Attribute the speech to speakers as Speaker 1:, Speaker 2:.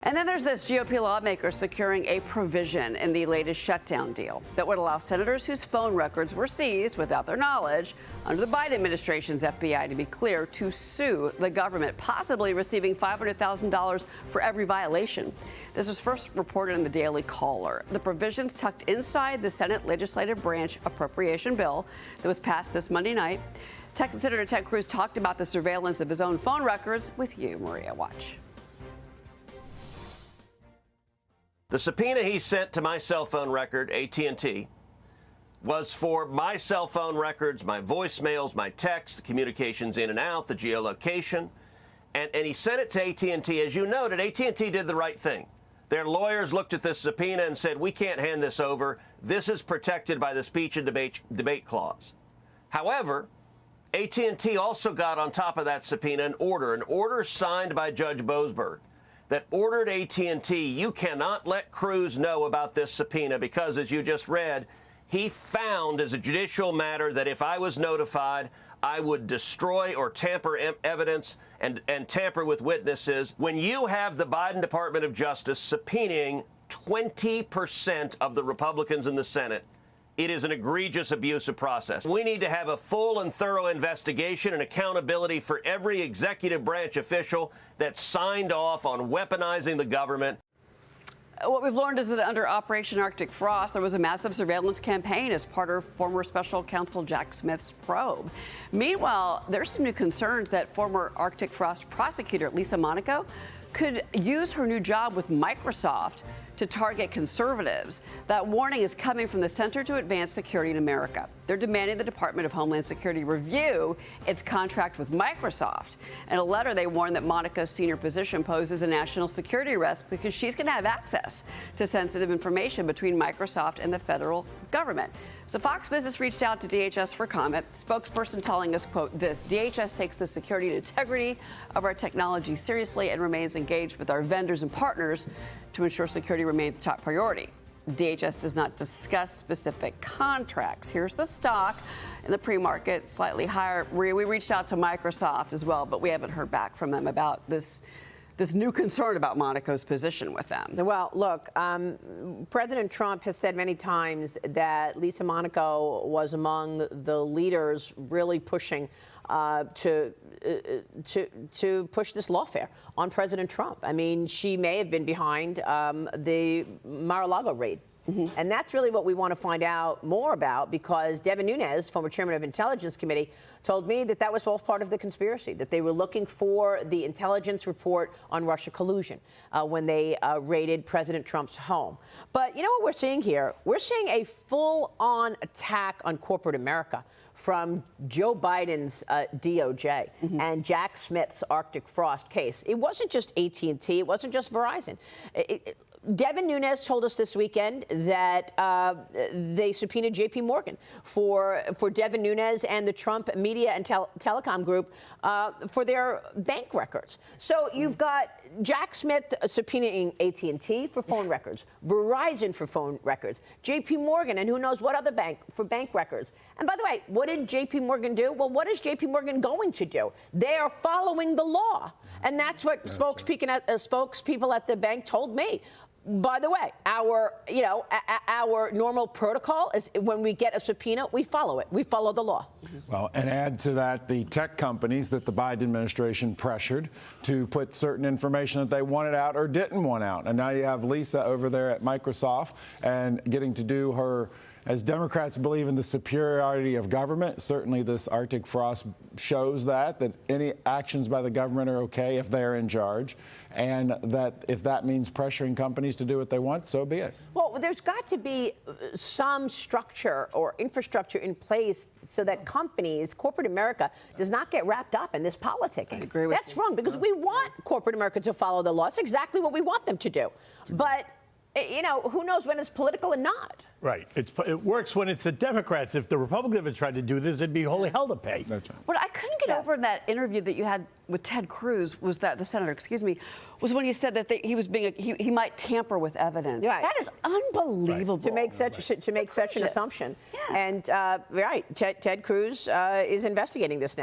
Speaker 1: And then there's this GOP lawmaker securing a provision in the latest shutdown deal that would allow senators whose phone records were seized without their knowledge under the Biden administration's FBI, to be clear, to sue the government, possibly receiving $500,000 for every violation. This was first reported in the Daily Caller. The provisions tucked inside the Senate Legislative Branch appropriation bill that was passed this Monday night. Texas Senator Ted Cruz talked about the surveillance of his own phone records with you, Maria. Watch.
Speaker 2: The subpoena he sent to my cell phone record, AT&T, was for my cell phone records, my voicemails, my texts, the communications in and out, the geolocation. And he sent it to AT&T. As you noted, AT&T did the right thing. Their lawyers looked at this subpoena and said, we can't hand this over. This is protected by the speech and debate clause. However, AT&T also got on top of that subpoena an order signed by Judge Boasberg, that ordered AT&T, you cannot let Cruz know about this subpoena because, as you just read, he found as a judicial matter that if I was notified, I would destroy or tamper evidence and tamper with witnesses. When you have the Biden Department of Justice subpoenaing 20% of the Republicans in the Senate, it is an egregious abuse of process. We need to have a full and thorough investigation and accountability for every executive branch official that signed off on weaponizing the government.
Speaker 1: What we've learned is that under Operation Arctic Frost, there was a massive surveillance campaign as part of former special counsel Jack Smith's probe. Meanwhile, there's some new concerns that former Arctic Frost prosecutor Lisa Monaco could use her new job with Microsoft to target conservatives. That warning is coming from the Center to Advance Security in America. They're demanding the Department of Homeland Security review its contract with Microsoft. In a letter, they warn that Monaco's senior position poses a national security risk because she's going to have access to sensitive information between Microsoft and the federal government. So Fox Business reached out to DHS for comment. Spokesperson telling us, quote, this: DHS takes the security and integrity of our technology seriously and remains engaged with our vendors and partners to ensure security remains top priority. DHS does not discuss specific contracts. Here's the stock in the pre-market, slightly higher. We reached out to Microsoft as well, but we haven't heard back from them about this new concern about Monaco's position with them.
Speaker 3: Well, look, President Trump has said many times that Lisa Monaco was among the leaders really pushing to push this lawfare on President Trump. I mean, she may have been behind the Mar-a-Lago raid. Mm-hmm. And that's really what we want to find out more about, because Devin Nunes, former chairman of Intelligence Committee, told me that that was all part of the conspiracy, that they were looking for the intelligence report on Russia collusion when they raided President Trump's home. But you know what we're seeing here? We're seeing a full-on attack on corporate America from Joe Biden's DOJ and Jack Smith's Arctic Frost case. It wasn't just AT&T. It wasn't just Verizon. Devin Nunes told us this weekend that they subpoenaed J.P. Morgan for Devin Nunes and the Trump Media and Telecom Group for their bank records. So you've got Jack Smith subpoenaing AT&T for phone records, Verizon for phone records, J.P. Morgan and who knows what other bank for bank records. And by the way, what did J.P. Morgan do? Well, what is J.P. Morgan going to do? They are following the law. And that's what spokespeople at the bank told me. By the way, our normal protocol is when we get a subpoena, we follow it. We follow the law.
Speaker 4: Well, and add to that the tech companies that the Biden administration pressured to put certain information that they wanted out or didn't want out. And now you have Lisa over there at Microsoft and getting to do her. As Democrats believe in the superiority of government, certainly this Arctic Frost shows that any actions by the government are okay if they're in charge, and that if that means pressuring companies to do what they want, so be it.
Speaker 3: Well, there's got to be some structure or infrastructure in place so that companies, corporate America, does not get wrapped up in this politicking.
Speaker 1: I agree with
Speaker 3: That's wrong, because we want corporate America to follow the law. It's exactly what we want them to do. But who knows when it's political and not.
Speaker 5: Right. It works when it's the Democrats. If the Republicans had tried to do this, it'd be holy hell to pay.
Speaker 4: That's right.
Speaker 1: What I couldn't get over in that interview that you had with Ted Cruz was that the senator, was when he said that he was he might tamper with evidence.
Speaker 3: Right.
Speaker 1: That is unbelievable.
Speaker 3: To make such an assumption.
Speaker 1: Yeah.
Speaker 3: And Ted Cruz is investigating this now.